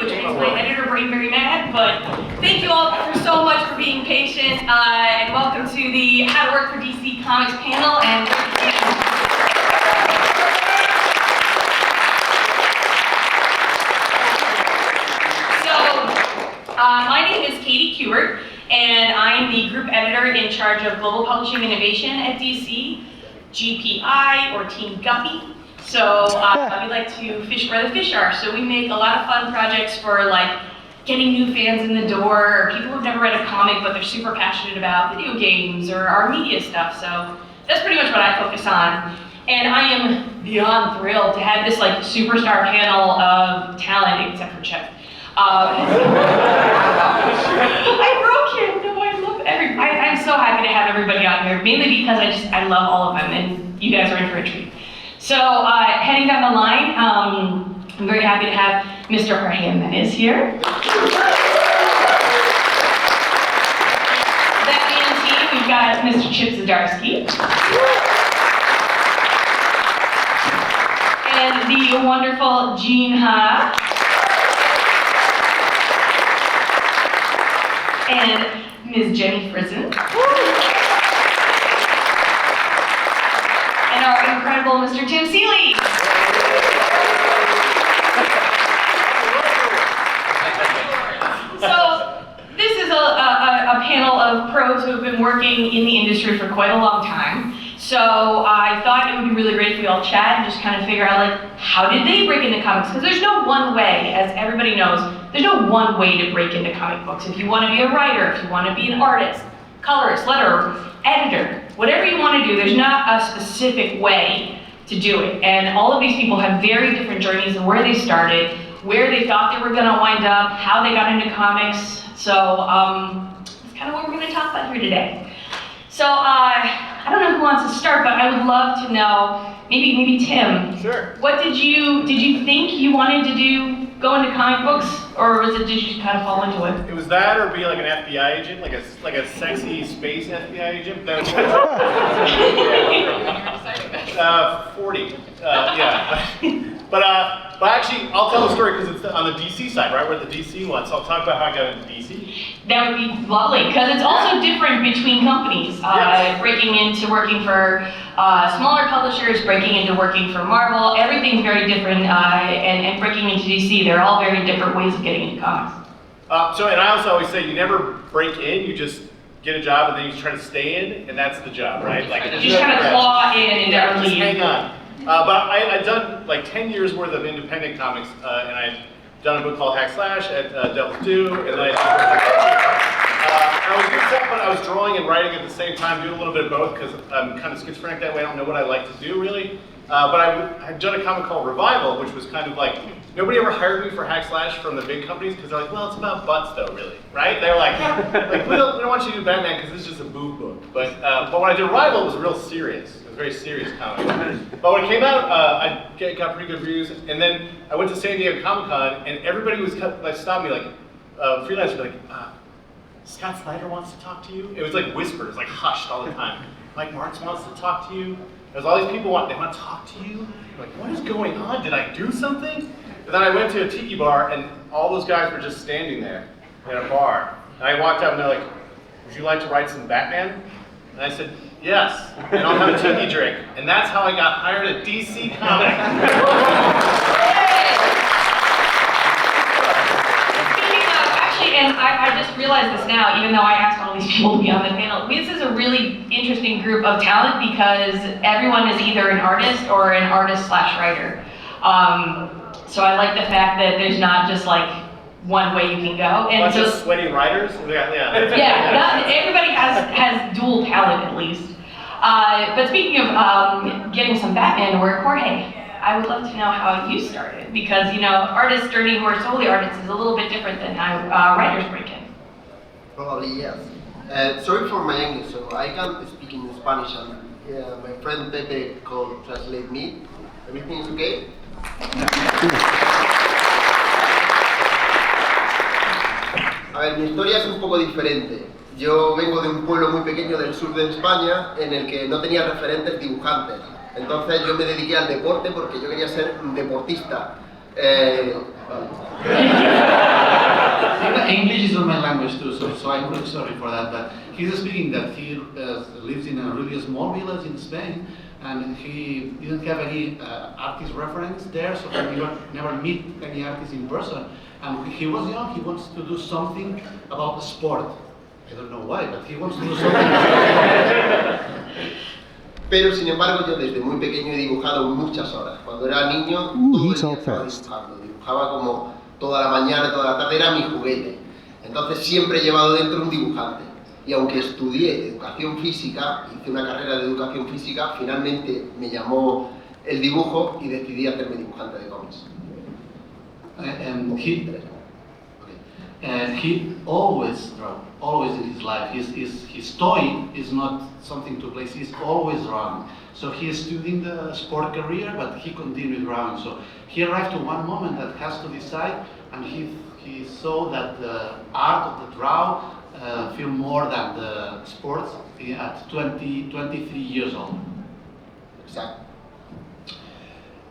which makes my editor brain very mad, but thank you all so much for being patient, and welcome to the How to Work for DC Comics panel, and my name is Katie Kubert, and I'm the group editor in charge of global publishing innovation at DC, GPI, or Team Guppy. So we like to fish where the fish are. So we make a lot of fun projects for like getting new fans in the door, or people who've never read a comic but they're super passionate about video games or our media stuff. So that's pretty much what I focus on. And I am beyond thrilled to have this like superstar panel of talent, except for Chip. I broke him. No, I love everybody. I'm so happy to have everybody on here, mainly because I love all of them, and you guys are in for a treat. So heading down the line, I'm very happy to have Mr. Jorge Jimenez here. That ENT, we've got Mr. Chip Zdarsky. And the wonderful Jean Ha. And Ms. Jenny Frison. And our incredible Mr. Tim Seeley. So this is a panel of pros who have been working in the industry for quite a long time. So I thought it would be really great if we all chat and just kind of figure out like, how did they break into comics? Because there's no one way, as everybody knows, there's no one way to break into comic books. If you want to be a writer, if you want to be an artist, colorist, letterer, editor, whatever you want to do, there's not a specific way to do it. And all of these people have very different journeys of where they started, where they thought they were going to wind up, how they got into comics. So that's kind of what we're going to talk about here today. So I don't know who wants to start, but I would love to know, maybe Tim. Sure. What did you think you wanted to do, go into comic books, or did you just kind of fall into it? It was that, or be like an FBI agent, like a sexy space FBI agent. That was 40. Yeah. But actually, I'll tell the story because it's on the DC side, right? We're at the DC one, so I'll talk about how I got into DC. That would be lovely, because it's also different between companies. Yes. Breaking into working for smaller publishers, breaking into working for Marvel, everything's very different, and breaking into DC, they're all very different ways of getting into comics. And I also always say, you never break in, you just get a job and then you try to stay in, and that's the job, right? Like, you just kind of claw in and never leave. Hang on. But I'd done like 10 years worth of independent comics, and I'd done a book called Hack Slash at Devil's Due, and then I was good stuff, but I was drawing and writing at the same time, doing a little bit of both, because I'm kind of schizophrenic that way. I don't know what I like to do, really. But I had done a comic called Revival, which was kind of like, nobody ever hired me for Hack Slash from the big companies, because they're like, well, it's about butts, though, really, right? They're like we don't want you to do Batman, because this is just a boob book. But when I did Revival, it was real serious. Very serious comic. But when it came out, I got pretty good reviews, and then I went to San Diego Comic-Con, and everybody was like stopped me, like freelancers, like, Scott Snyder wants to talk to you. It was like whispers, like hushed all the time. Mike Marks wants to talk to you. There's all these people they want to talk to you. I'm like, what is going on? Did I do something? And then I went to a tiki bar, and all those guys were just standing there in a bar. And I walked up, and they're like, would you like to write some Batman? And I said, yes, and I'll have a tiki drink. And that's how I got hired at DC Comics. Speaking of, actually, and I just realized this now, even though I asked all these people to be on the panel, this is a really interesting group of talent because everyone is either an artist or an artist/writer. So I like the fact that there's not just like one way you can go. And so sweaty writers? Yeah, everybody has dual talent at least. But speaking of getting some Batman to work, Jorge, I would love to know how you started, because artists journey who are solely artists is a little bit different than how writers break in. Probably yes. Sorry for my English, so I can't speak in Spanish, and my friend Pepe could translate me. Everything is okay? A ver, mi historia es un poco diferente. Yo vengo de un pueblo muy pequeño del sur de España en el que no tenía referentes dibujantes. Entonces yo me dediqué al deporte porque yo quería ser un deportista. I'm really sorry for that, but he's speaking that he lives in a really small village in Spain, and he didn't have any artist reference there, so he never meet any artist in person. And he was young, he wants to do something about the sport. I don't know why, but he wants to do something. Pero sin embargo yo desde muy pequeño he dibujado muchas horas. Cuando era niño todo el día estaba dibujando. Dibujaba como toda la mañana, toda la tarde, era mi juguete. Entonces siempre he llevado dentro un dibujante. Y aunque estudié educación física, hice una carrera de educación física, finalmente me llamó el dibujo y decidí hacerme dibujante de cómics. And he always draw, always in his life. His toy is not something to play, he's always drawing. So he is studying the sport career, but he continued drawing. So he arrived to one moment that has to decide, and he saw that the art of the draw feel more than the sports at 23 years old. Exacto.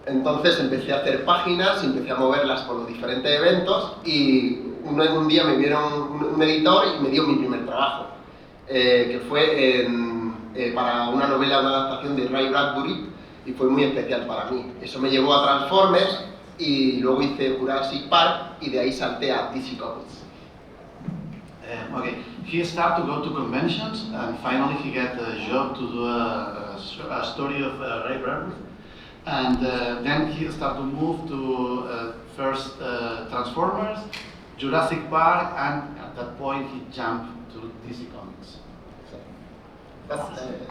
Entonces empecé a hacer páginas y empecé a moverlas por los diferentes eventos y un día me vieron un editor y me dio mi primer trabajo, que fue para una novela, una adaptación de Ray Bradbury, y fue muy especial para mí. Eso me llevó a Transformers y luego hice Jurassic Park y de ahí salté a DC Comics. Okay, he started to go to conventions and finally he got a job to do a story of Ray Bradbury. And then he started to move to first Transformers, Jurassic Park, and at that point he jumped to DC Comics.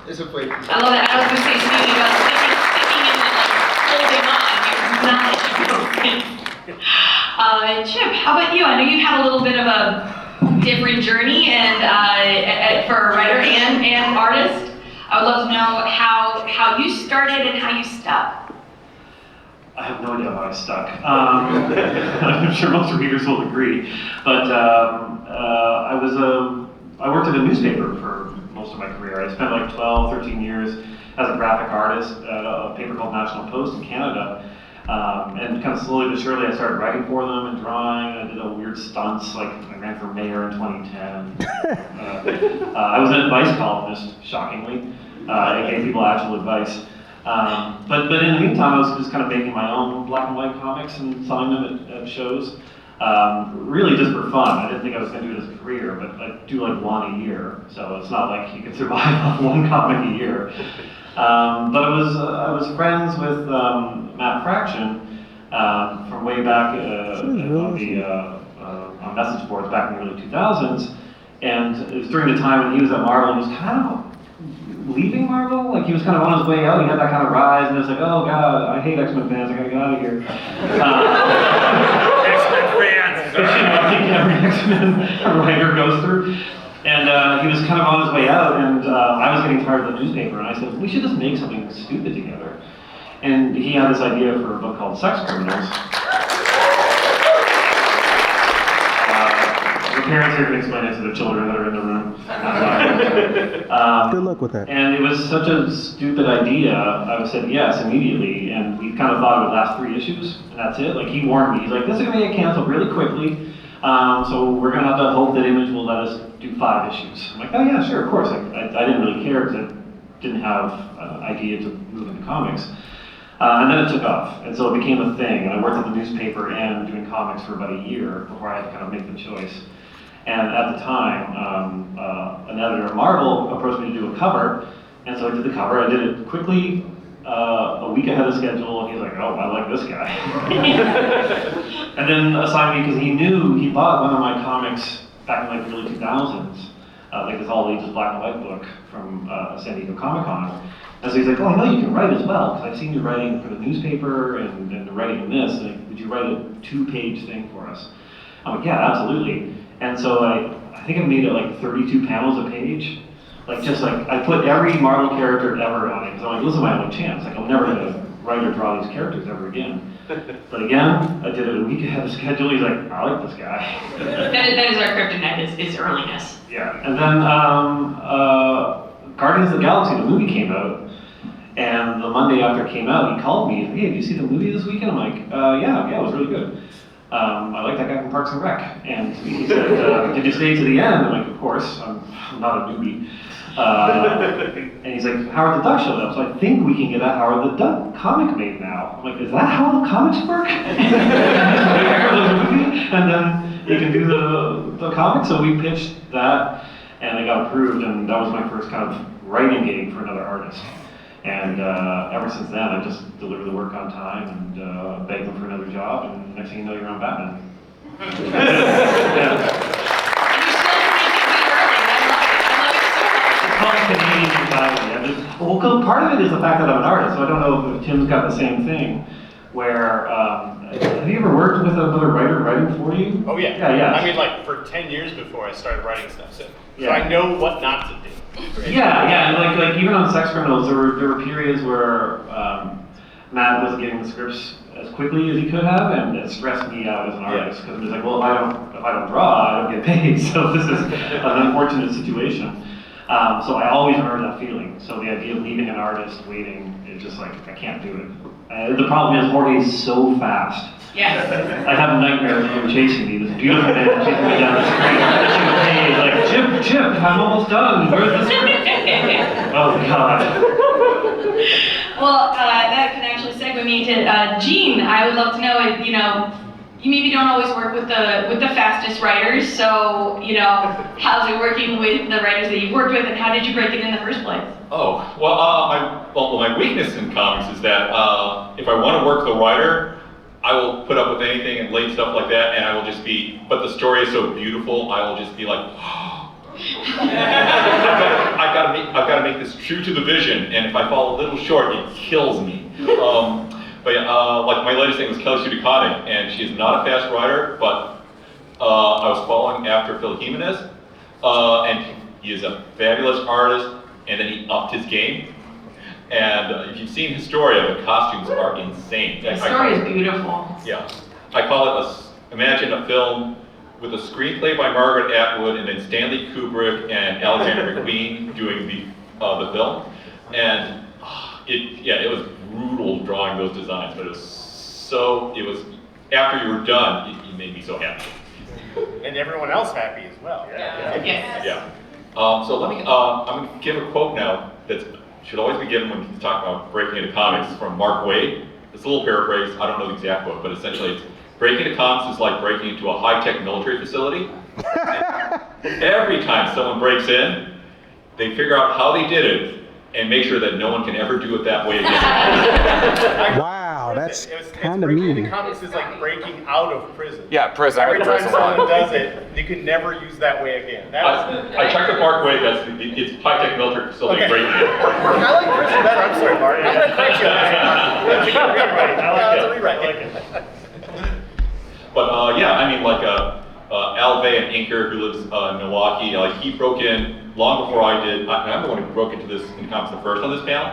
Eso fue. I love it. I was going to say something about sticking and holding on. You're not Chip, how about you? I know you've had a little bit of a different journey and for a writer and artist. I would love to know how you started and how you stuck. I have no idea how I stuck. I'm sure most readers will agree. But I worked at a newspaper for most of my career. I spent like 12, 13 years as a graphic artist at a paper called National Post in Canada. And kind of slowly but surely I started writing for them and drawing. I did weird stunts, like I ran for mayor in 2010. I was an advice columnist, shockingly. I gave people actual advice. But in the meantime, I was just kind of making my own black and white comics and selling them at shows. Really just for fun. I didn't think I was going to do it as a career, but I do like one a year. So it's not like you can survive off one comic a year. But I was friends with Matt Fraction from way back on message boards back in the early 2000s. And it was during the time when he was at Marvel and he was kind of leaving Marvel, like he was kind of on his way out, he had that kind of rise, and it's like, oh god, I hate X-Men fans, I gotta get out of here. X-Men fans! I think every X-Men writer goes through. And he was kind of on his way out, and I was getting tired of the newspaper, and I said, we should just make something stupid together. And he had this idea for a book called Sex Criminals. Parents here can explain it to the children that are in the room. Good luck with that. And it was such a stupid idea, I said yes immediately, and we kind of thought it would last 3 issues, and that's it. Like, he warned me, he's like, this is going to get canceled really quickly, so we're going to have to hope that Image will let us do 5 issues. I'm like, oh yeah, sure, of course. I didn't really care because I didn't have an idea to move into comics. And then it took off, and so it became a thing, and I worked at the newspaper and doing comics for about a year before I had to kind of make the choice. And at the time, an editor at Marvel approached me to do a cover, and so I did the cover. I did it quickly, a week ahead of schedule, and he's like, oh, I like this guy. And then assigned me, because he knew, he bought one of my comics back in like the early 2000s, like this all ages black and white book from San Diego Comic-Con. And so he's like, oh, I know you can write as well, because I've seen you writing for the newspaper and writing in this, and would you write a 2-page thing for us? I'm like, yeah, absolutely. And so I think I made it like 32 panels a page. Like just like, I put every Marvel character ever on it, because I'm like, this is my only chance. Like, I'm never gonna write or draw these characters ever again. But again, I did it a week ahead of schedule. He's like, I like this guy. That is our kryptonite, is earliness. Yeah, and then Guardians of the Galaxy, the movie came out, and the Monday after it came out, he called me, hey, did you see the movie this weekend? I'm like, yeah, it was really good. I like that guy from Parks and Rec. And he said, did you stay to the end? I'm like, of course, I'm not a newbie. And he's like, Howard the Duck showed up, so I think we can get a Howard the Duck comic made now. I'm like, is that how the comics work? And then you can do the comic, so we pitched that, and they got approved, and that was my first kind of writing gig for another artist. And ever since then, I just deliver the work on time and beg them for another job, and next thing you know, you're on Batman. Yeah. Canadian mentality. Well, part of it is the fact that I'm an artist, so I don't know if Tim's got the same thing. Where have you ever worked with another writer writing for you? Oh yeah. Yeah. I mean, like for 10 years before I started writing stuff, so yeah. I know what not to do. Yeah. Like even on Sex Criminals, there were periods where Matt wasn't getting the scripts as quickly as he could have, and it stressed me out as an artist because I'm just like, well, if I don't draw, I don't get paid. So this is an unfortunate situation. So I always remember that feeling. So the idea of leaving an artist waiting is just like, I can't do it. The problem is Jorge's so fast. Yes. I have nightmares of him chasing me, this beautiful man chasing me down the street. Like, Chip, I'm almost done. Where's the script? Oh God. Well, that can actually segue me into Gene. I would love to know, you maybe don't always work with the fastest writers, so how's it working with the writers that you've worked with, and how did you break it in the first place? Oh, well, my weakness in comics is that if I want to work with a writer, I will put up with anything and late stuff like that, and I will just be. But the story is so beautiful, I will just be like, I've got to make this true to the vision, and if I fall a little short, it kills me. But yeah, like my latest thing was C2e2, and she is not a fast writer, but I was following after Phil Jimenez, and he is a fabulous artist, and then he upped his game. And if you've seen Historia, the costumes are insane. The story is beautiful. Yeah, I call it imagine a film with a screenplay by Margaret Atwood, and then Stanley Kubrick and Alexander McQueen doing the film, and it was brutal drawing those designs, but it was after you were done, it made me so happy. And everyone else happy as well. Yeah. So let me, I'm going to give a quote now that should always be given when you talk about breaking into comics from Mark Waid. It's a little paraphrase, I don't know the exact quote, but essentially it's, breaking into comics is like breaking into a high-tech military facility. Every time someone breaks in, they figure out how they did it, and make sure that no one can ever do it that way again. Wow, that's kind of breaking mean. into comics is like breaking out of prison. Yeah, prison. Every time someone does it, you can never use that way again. I checked with Mark Waid, it's high-tech military facility breaking in. I like prison better, I'm sorry, Mark. I'm going to correct you on that. That's a good rewrite. That's a rewrite. I like it. But yeah, I mean, like Al Vey, an inker who lives in Milwaukee, like he broke in long before I did. I'm the one who broke into this in comics the first on this panel.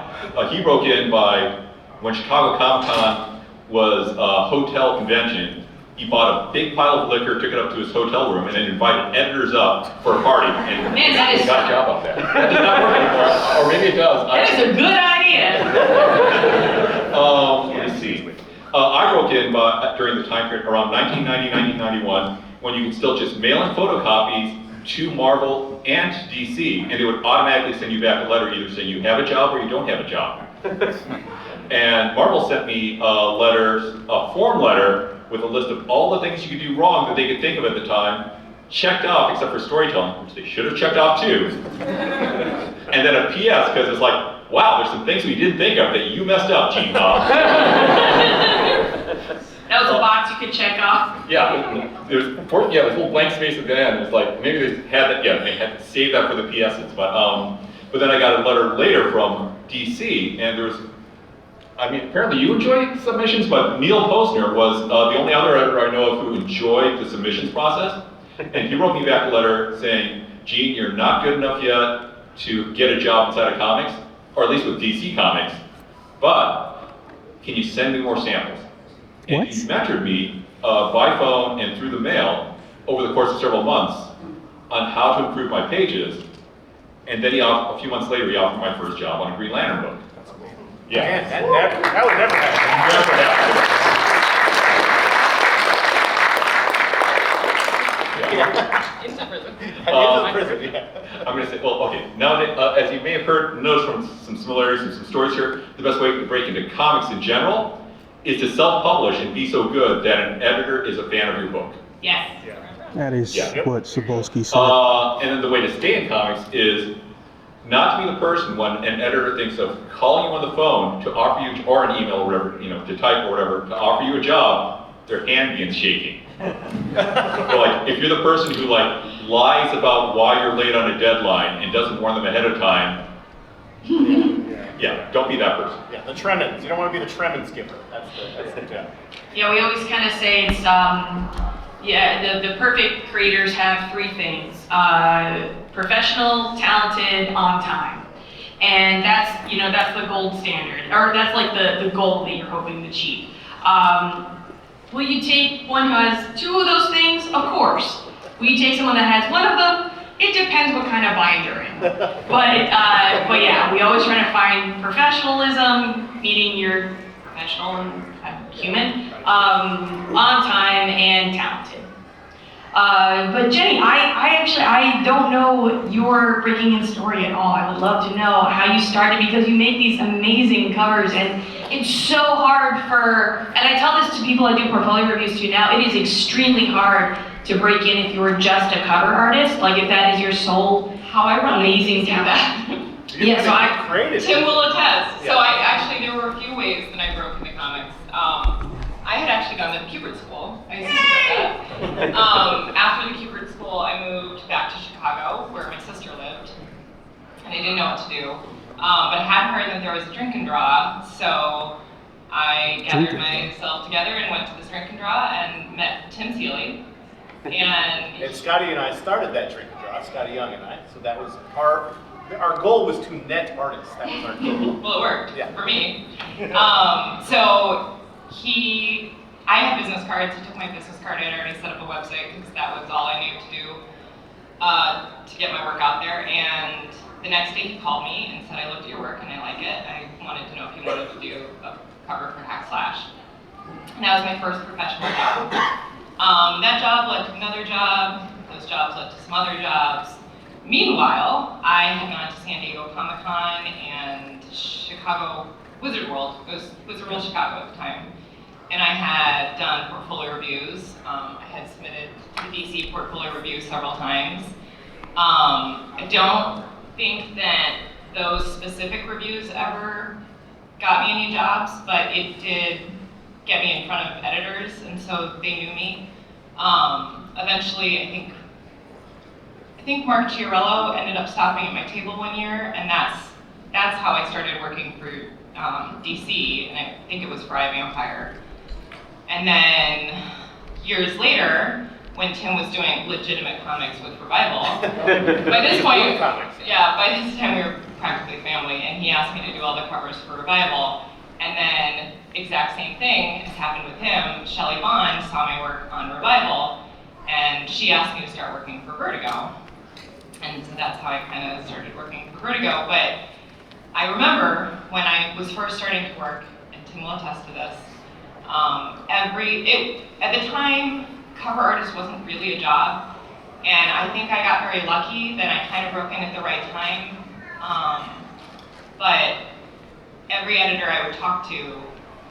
He broke in by when Chicago Comic-Con was a hotel convention. He bought a big pile of liquor, took it up to his hotel room, and then invited editors up for a party. And Man, that is got a job up there. That does not work anymore, or maybe it does. That is a good idea. Let me see. I broke in during the time period around 1990, 1991, when you could still just mail in photocopies to Marvel and DC, and they would automatically send you back a letter either saying you have a job or you don't have a job. And Marvel sent me a form letter with a list of all the things you could do wrong that they could think of at the time, checked off except for storytelling, which they should have checked off too. And then a PS, because it's like, wow, there's some things we didn't think of that you messed up, Gene. That was a box you could check off. Yeah, there's this little blank space at the end. It's like maybe they had that. Yeah, they had to save that for the PSs. But then I got a letter later from DC, and there was. I mean, apparently you enjoy submissions, but Neil Posner was the only other editor I know of who enjoyed the submissions process, and he wrote me back a letter saying, "Gene, you're not good enough yet to get a job inside of comics, or at least with DC Comics, but can you send me more samples?" And he mentored me by phone and through the mail over the course of several months on how to improve my pages. And then a few months later, he offered my first job on a Green Lantern book. Yeah. Man, that would never happen. Never happened. Into prison. Into the prison, yeah. I'm going to say, well, okay, now as you may have heard, notice from some similarities and some stories here, the best way to break into comics in general is to self-publish and be so good that an editor is a fan of your book. Yes. That is what Sobolski said. And then the way to stay in comics is not to be the person when an editor thinks of calling you on the phone to offer you, or an email or whatever, to type or whatever, to offer you a job, their hand begins shaking. So like, if you're the person who like lies about why you're late on a deadline and doesn't warn them ahead of time, yeah, don't be that person. Yeah, the tremens. You don't want to be the tremens giver. That's the job. Yeah, we always kind of say it's, the perfect creators have three things. Professional, talented, on time. And that's the gold standard, or that's like the goal that you're hoping to achieve. Will you take one who has two of those things? Of course. Will you take someone that has one of them? It depends what kind of bind you're in. But yeah, we always try to find professionalism, meaning you're professional and human, on time and talented. But Jenny, I don't know your breaking in story at all. I would love to know how you started, because you make these amazing covers, and it's so hard and I tell this to people I do portfolio reviews to now, it is extremely hard to break in if you're just a cover artist, like if that is your sole amazing talent. Yeah, so I created. Tim will attest. Yeah. So there were a few ways that I broke into comics. I had actually gone to Kubert School. I used to do that. After the Kubert School, I moved back to Chicago, where my sister lived, and I didn't know what to do. But I had heard that there was a drink and draw, so I gathered myself together and went to this drink and draw and met Tim Seeley. And Scotty and I started that drink and draw, Scotty Young and I. So that was our goal was to net artists. That was our goal. Well, it worked for me. I had business cards. He took my business card. I had already set up a website because that was all I needed to do to get my work out there. And the next day he called me and said, I looked at your work and I like it. I wanted to know if you wanted to do a cover for Hack Slash. And that was my first professional job. That job led to another job. Those jobs led to some other jobs. Meanwhile, I had gone to San Diego Comic-Con and Chicago Wizard World. It was Wizard World Chicago at the time. And I had done portfolio reviews. I had submitted to the DC portfolio review several times. I don't think that those specific reviews ever got me any jobs, but it did get me in front of editors, and so they knew me. Eventually, I think Mark Chiarello ended up stopping at my table one year, and that's how I started working for DC, and I think it was for iVampire. And then years later, when Tim was doing legitimate comics with Revival, by this point, by this time we were practically family, and he asked me to do all the covers for Revival. And then, exact same thing has happened with him. Shelley Bond saw my work on Revival, and she asked me to start working for Vertigo. And so that's how I kind of started working for Vertigo. But I remember when I was first starting to work, and Tim will attest to this, at the time, cover artist wasn't really a job, and I think I got very lucky that I kind of broke in at the right time. But every editor I would talk to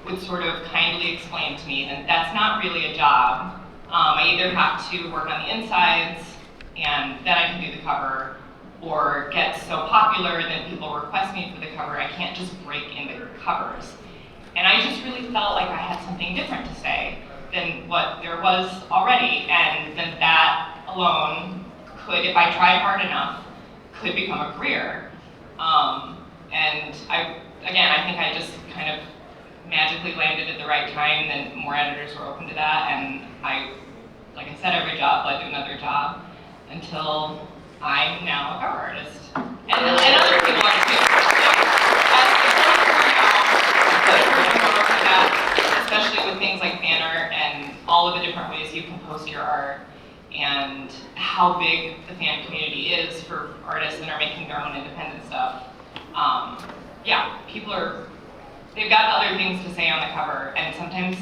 would sort of kindly explain to me that that's not really a job. I either have to work on the insides, and then I can do the cover, or get so popular that people request me for the cover, I can't just break into covers. And I just really felt like I had something different to say than what there was already, and then that alone could, if I tried hard enough, could become a career. And I think I just kind of magically landed at the right time, and more editors were open to that, and like I said, every job led to another job until I'm now a cover artist. And other people are too. Especially with things like fan art and all of the different ways you can post your art, and how big the fan community is for artists that are making their own independent stuff. People they've got other things to say on the cover, and sometimes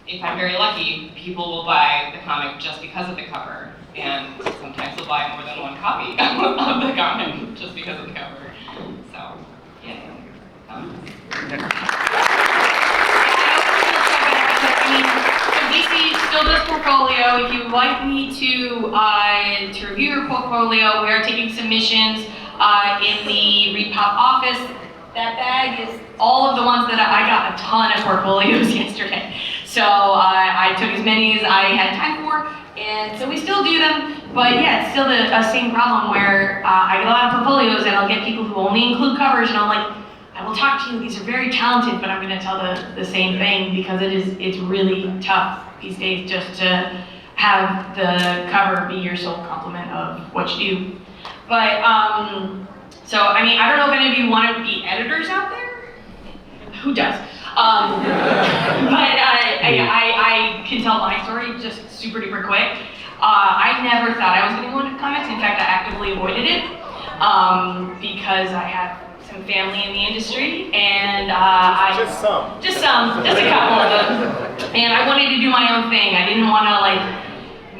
if I'm very lucky, people will buy the comic just because of the cover, and sometimes they'll buy more than one copy of the comic just because of the cover. So, yeah. DC still does portfolio. If you would like me to review your portfolio, we are taking submissions in the Repop office. That bag is all of the ones that I got a ton of portfolios yesterday. So I took as many as I had time for, and so we still do them. But yeah, it's still the same problem where I get a lot of portfolios and I'll get people who only include covers, and I'm like, I will talk to you, these are very talented, but I'm gonna tell the same thing because it's really tough these days just to have the cover be your sole complement of what you do. But, so, I mean, I don't know if any of you want to be editors out there. Who does? But I can tell my story just super duper quick. I never thought I was gonna go into comics. In fact, I actively avoided it because I have some family in the industry, and just a couple of them. And I wanted to do my own thing. I didn't want to like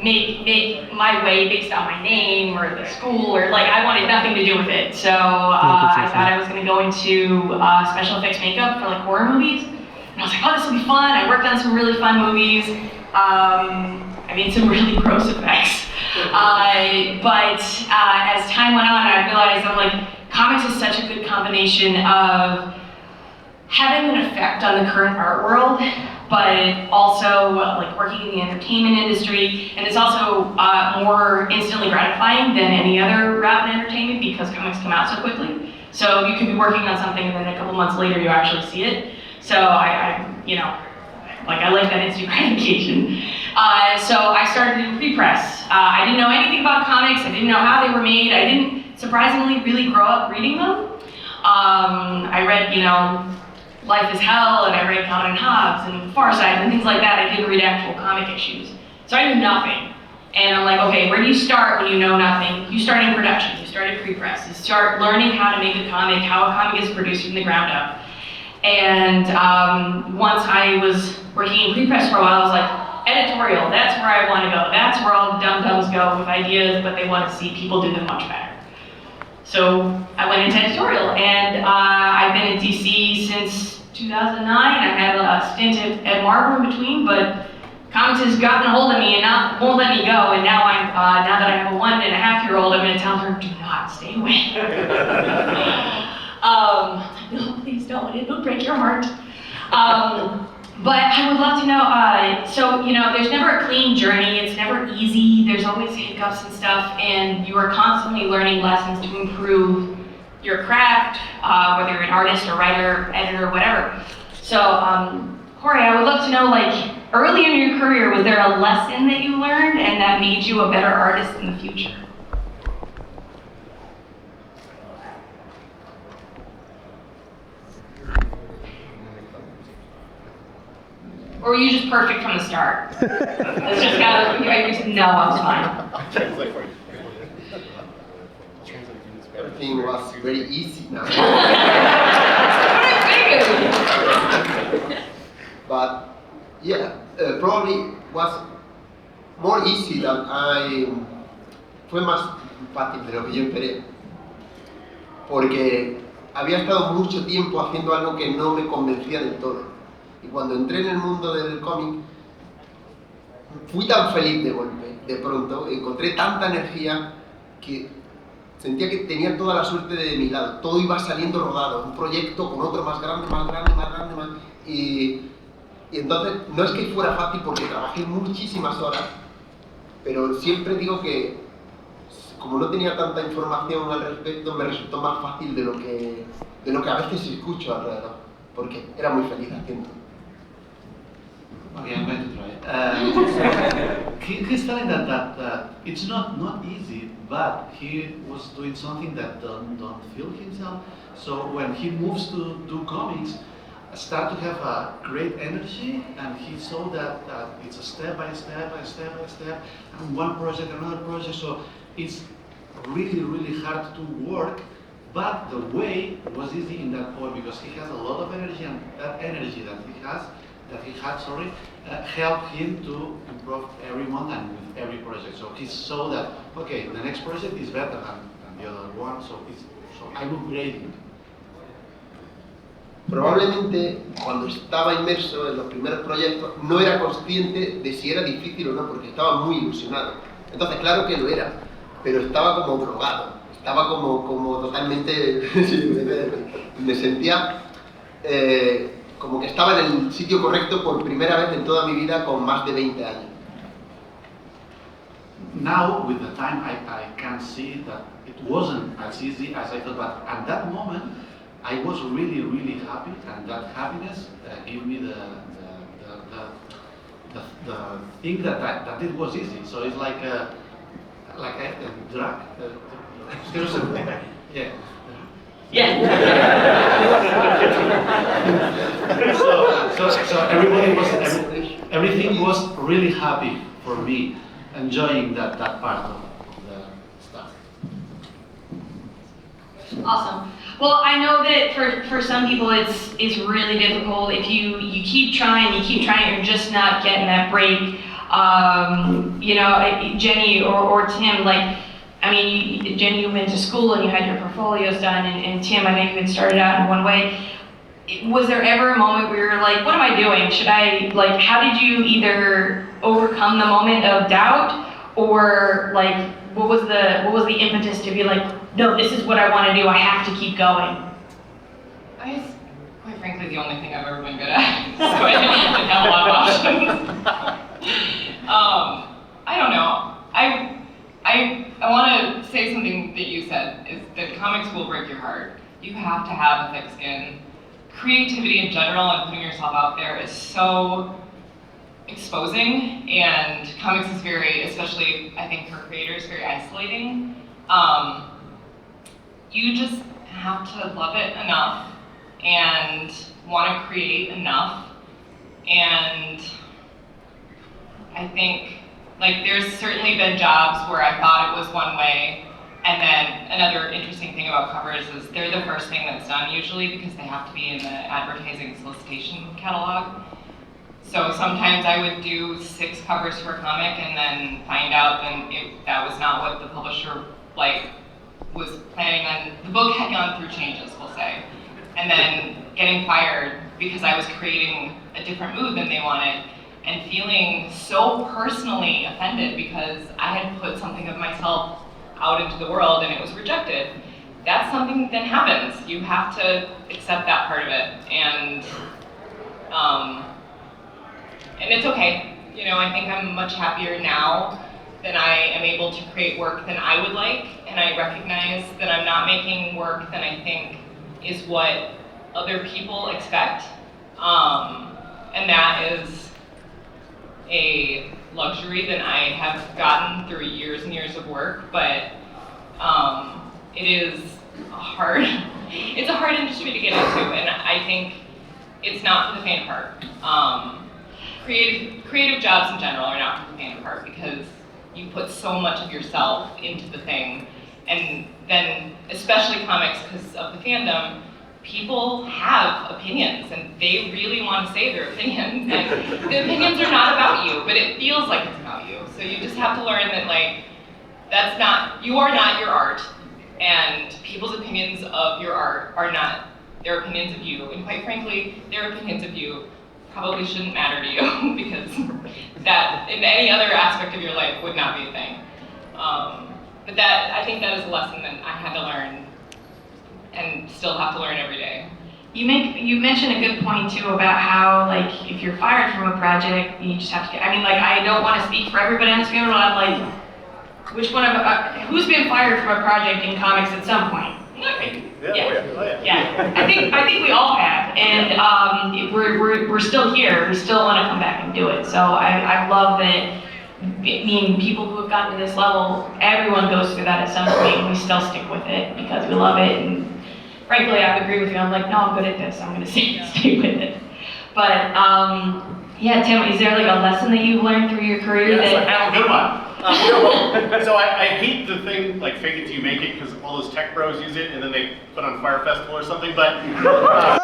make my way based on my name or the school, or like I wanted nothing to do with it. So I thought I was going to go into special effects makeup for like horror movies, and I was like, oh, this will be fun. I worked on some really fun movies. I made some really gross effects. But as time went on, I realized I'm like, comics is such a good combination of having an effect on the current art world, but also like working in the entertainment industry, and it's also more instantly gratifying than any other route in entertainment because comics come out so quickly. So you can be working on something and then a couple months later you actually see it. So I like that instant gratification. So I started in pre-press. I didn't know anything about comics. I didn't know how they were made. I didn't, surprisingly, really grow up reading them. I read, Life is Hell, and I read Calvin and Hobbes and Far Side and things like that. I didn't read actual comic issues. So I knew nothing. And I'm like, okay, where do you start when you know nothing? You start in production, you start in pre-press, you start learning how to make a comic, how a comic is produced from the ground up. And once I was working in pre-press for a while, I was like, editorial, that's where I want to go. That's where all the dum-dums go with ideas, but they want to see people do them much better. So I went into editorial, and I've been in DC since 2009. I had a stint at Marvel in between, but comics has gotten a hold of me and won't let me go. And now now that I have a 1.5-year-old, I'm going to tell her, do not stay away. No, please don't. It'll break your heart. But I would love to know, so, there's never a clean journey, it's never easy, there's always hiccups and stuff, and you are constantly learning lessons to improve your craft, whether you're an artist or writer, editor, whatever. So, Jorge, I would love to know, like, early in your career, was there a lesson that you learned and that made you a better artist in the future? Or were you just perfect from the start? It's just no, I was fine. Translate for you. Everything was very easy now. But yeah, probably was more easy than fue más fácil de lo que yo esperé. Porque había estado mucho tiempo haciendo algo que no me convencía del todo. Y cuando entré en el mundo del cómic, fui tan feliz de golpe, de pronto, encontré tanta energía que sentía que tenía toda la suerte de mi lado, todo iba saliendo rodado, un proyecto con otro más grande, y entonces no es que fuera fácil porque trabajé muchísimas horas, pero siempre digo que como no tenía tanta información al respecto, me resultó más fácil de lo que a veces escucho alrededor, porque era muy feliz haciendo. Okay, I'm going to try. He's telling that it's not easy, but he was doing something that don't feel himself. So when he moves to do comics, start to have a great energy, and he saw that it's a step by step, and one project, another project. So it's really hard to work. But the way was easy in that point because he has a lot of energy, and that energy that he has that he had, sorry, helped him to improve every month and with every project. So he saw that, okay, the next project is better than the other one, so I'm upgrading. Probablemente cuando estaba inmerso en los primeros proyectos no era consciente de si era difícil o no, porque estaba muy ilusionado. Entonces, claro que lo era, pero estaba como drogado, estaba como totalmente... me sentía como que estaba en el sitio correcto por primera vez en toda mi vida con más de 20 años. Now, with the time, I can see that it wasn't as easy as I thought, but at that moment, I was really, really happy, and that happiness gave me the thing that it was easy. So it's like a drug. Yeah. Yeah. So everything was really happy for me, enjoying that part of the stuff. Awesome. Well, I know that for some people it's really difficult. If you keep trying, you're just not getting that break. You know, Jenny or Tim, like, I mean, Jenny, you went to school and you had your portfolios done, and Tim, I know you had started out in one way. Was there ever a moment where you're like, what am I doing? Should I, like, how did you either overcome the moment of doubt, or like, what was the impetus to be like, no, this is what I want to do, I have to keep going? It's quite frankly the only thing I've ever been good at, so I didn't have a lot of options. I don't know. I want to say something that you said, is that comics will break your heart. You have to have a thick skin. Creativity in general and putting yourself out there is so exposing, and comics is very, especially I think for creators, very isolating. You just have to love it enough and want to create enough, and I think, like, there's certainly been jobs where I thought it was one way, and then another interesting thing about covers is they're the first thing that's done usually because they have to be in the advertising solicitation catalog. So sometimes I would do 6 covers for a comic and then find out that was not what the publisher was planning on. The book had gone through changes, we'll say, and then getting fired because I was creating a different mood than they wanted, and feeling so personally offended because I had put something of myself out into the world and it was rejected. That's something that happens. You have to accept that part of it, and it's okay. You know, I think I'm much happier now that I am able to create work than I would like, and I recognize that I'm not making work that I think is what other people expect, and that is a luxury that I have gotten through years and years of work, but it is it's a hard industry to get into, and I think it's not for the faint of heart. Creative jobs in general are not for the faint of heart because you put so much of yourself into the thing, and then especially comics, because of the fandom, people have opinions and they really want to say their opinions, and the opinions are not about you, but it feels like it's about you. So you just have to learn that, like, you are not your art, and people's opinions of your art are not their opinions of you, and quite frankly, their opinions of you probably shouldn't matter to you because that in any other aspect of your life would not be a thing. But I think that is a lesson that I had to learn and still have to learn every day. You mentioned a good point too about how, like, if you're fired from a project, you just have to I mean, like, I don't want to speak for everybody on this panel, but I'm like, which one of who's been fired from a project in comics at some point? Yeah. I think we all have, and we're still here. We still want to come back and do it. So I love that. I mean, people who have gotten to this level, everyone goes through that at some point, and we still stick with it because we love it. And frankly, I would agree with you. I'm like, no, I'm good at this. I'm going to stay with it. But yeah, Tim, is there like a lesson that you've learned through your career? Yes, I have a good one. So I hate the thing like fake it till you make it because all those tech bros use it and then they put on Fire Festival or something. But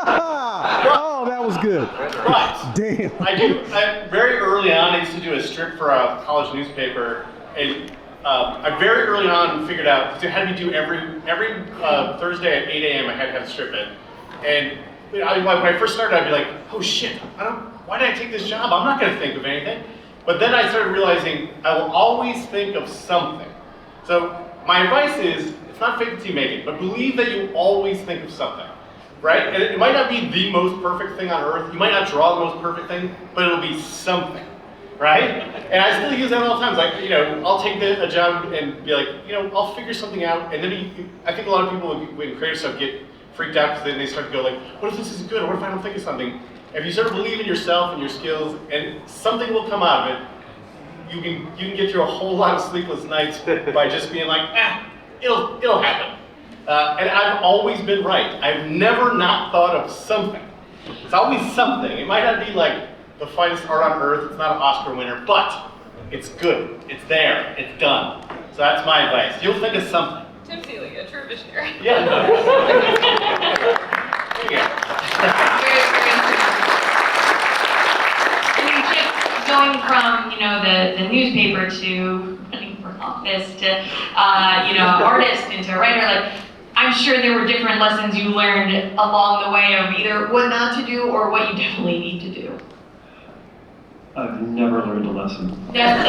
Oh, that was good. but Damn. I very early on I used to do a strip for a college newspaper, and I very early on figured out because it had me do every Thursday at 8 a.m. I had to have a strip in, and when I first started I'd be like, oh shit, why did I take this job? I'm not going to think of anything. But then I started realizing I will always think of something. So my advice is, it's not fake it till you make it, but believe that you always think of something, right? And it might not be the most perfect thing on earth. You might not draw the most perfect thing, but it'll be something, right? And I still use that all the time. Like, I'll take a job and be like, I'll figure something out. And then I think a lot of people when creative stuff get freaked out because then they start to go like, what if this isn't good? Or what if I don't think of something? If you sort of believe in yourself and your skills, and something will come out of it, you can get through a whole lot of sleepless nights by just being like, it'll happen. And I've always been right. I've never not thought of something. It's always something. It might not be like the finest art on earth. It's not an Oscar winner, but it's good. It's there. It's done. So that's my advice. You'll think of something. Tim Seeley, a true visionary. Yeah. There you go. Going from, the newspaper to running for office to, artist into writer, like, I'm sure there were different lessons you learned along the way of either what not to do or what you definitely need to do. I've never learned a lesson. Yeah.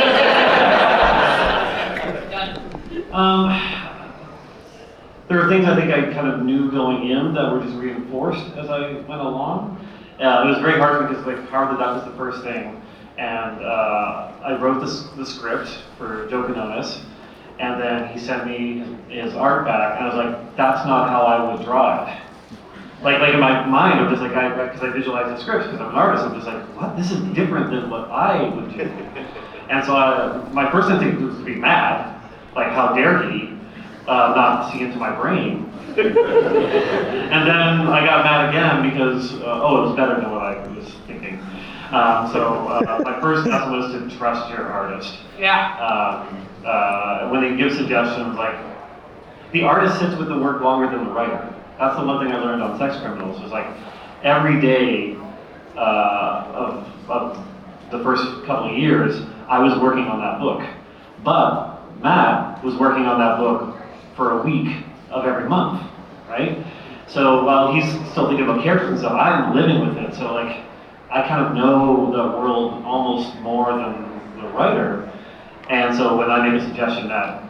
There are things I think I kind of knew going in that were just reinforced as I went along. It was very hard because like Howard the Duck was the first thing. And I wrote the script for Joe Quinones, and then he sent me his art back, and I was like, that's not how I would draw it. Like in my mind, I'm just like, because I visualize the scripts, because I'm an artist, I'm just like, what? This is different than what I would do. And so my first instinct was to be mad, like how dare he not see into my brain. And then I got mad again because, it was better than what I was thinking. My first lesson was to trust your artist. Yeah. When they give suggestions, like, the artist sits with the work longer than the writer. That's the one thing I learned on Sex Criminals, was like, every day of the first couple of years, I was working on that book. But Matt was working on that book for a week of every month, right? So while he's still thinking about characters and stuff, I'm living with it. So like, I kind of know the world almost more than the writer. And so when I made a suggestion that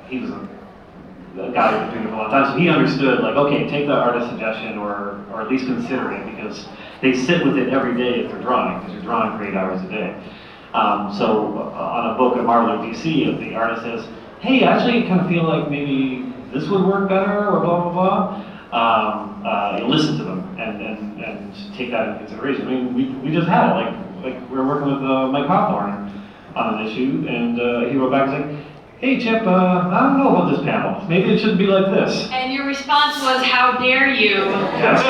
he was a guy who's been doing it for a long time, so he understood, like, okay, take the artist suggestion or at least consider it, because they sit with it every day if they're drawing, because you're drawing for 8 hours a day. On a book at Marvel or DC, if the artist says, hey, actually I kind of feel like maybe this would work better, or blah, blah, blah, you listen to them and take that into consideration. I mean, we just had it, like we were working with Mike Hawthorne on an issue, and he wrote back and said, hey Chip, I don't know about this panel. Maybe it should be like this. And your response was, how dare you? Yes.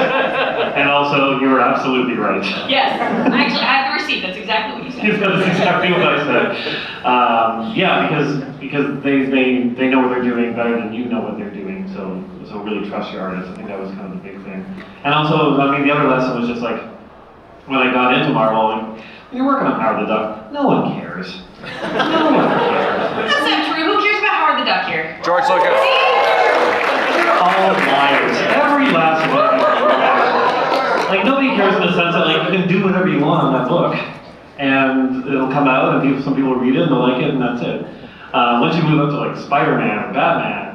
And also, you were absolutely right. Yes. Actually, I have the receipt. That's exactly what you said. That's exactly what I said. Because they know what they're doing better than you know what they're doing. So really trust your artist. I think that was kind of the big thing. And also, the other lesson was just like, when I got into Marvel, like, when you're working on Howard the Duck, no one cares. No one cares. That's not true. Who cares about Howard the Duck here? George Lucas. You're all liars. Every last one of you. Like, nobody cares in the sense that, like, you can do whatever you want on that book, and it'll come out, and some people will read it, and they'll like it, and that's it. Once you move up to, like, Spider-Man or Batman,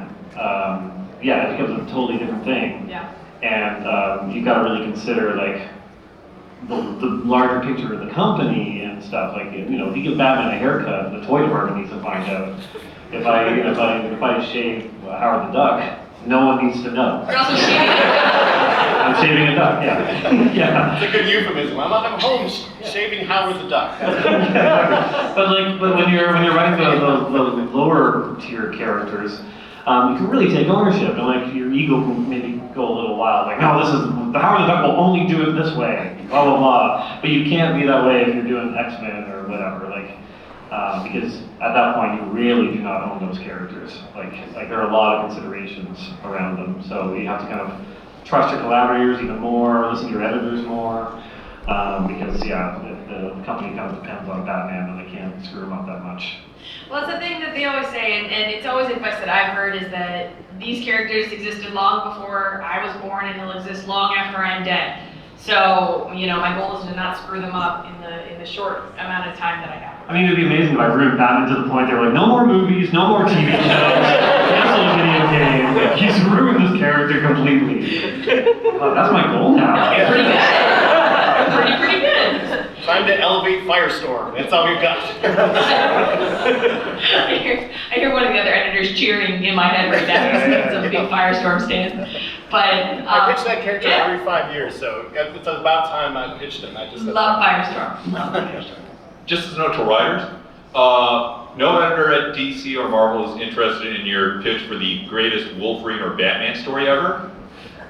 it becomes a totally different thing. Yeah. And you've got to really consider, like, the larger picture of the company and stuff. Like, if you give Batman a haircut, the toy department needs to find out. If I shave Howard the Duck, no one needs to know. You're also shaving a duck. I'm shaving a duck, yeah. Yeah. It's a good euphemism. I'm home shaving Howard the Duck. But when you're writing the lower tier characters, you can really take ownership, and like your ego can maybe go a little wild. Like, no, the Howard the Duck will only do it this way, blah blah blah. But you can't be that way if you're doing X-Men or whatever. Like, because at that point you really do not own those characters. Like there are a lot of considerations around them. So you have to kind of trust your collaborators even more, listen to your editors more, because the company kind of depends on Batman and they can't screw him up that much. Well, it's the thing that they always say, and it's always advice that I've heard, is that these characters existed long before I was born and they'll exist long after I'm dead. So, my goal is to not screw them up in the short amount of time that I have. I mean, it'd be amazing if I ruined Batman to the point they were like, no more movies, no more TV shows, cancel the video game. Like, he's ruined this character completely. That's my goal now. No, pretty good. Pretty good. Time to elevate Firestorm. That's all we've got. I hear one of the other editors cheering in my head right now. Some big Firestorm stand. But I pitch that character every 5 years, so it's about time I pitched him. I just love Firestorm. Love Firestorm. Just as a note to writers, no editor at DC or Marvel is interested in your pitch for the greatest Wolverine or Batman story ever.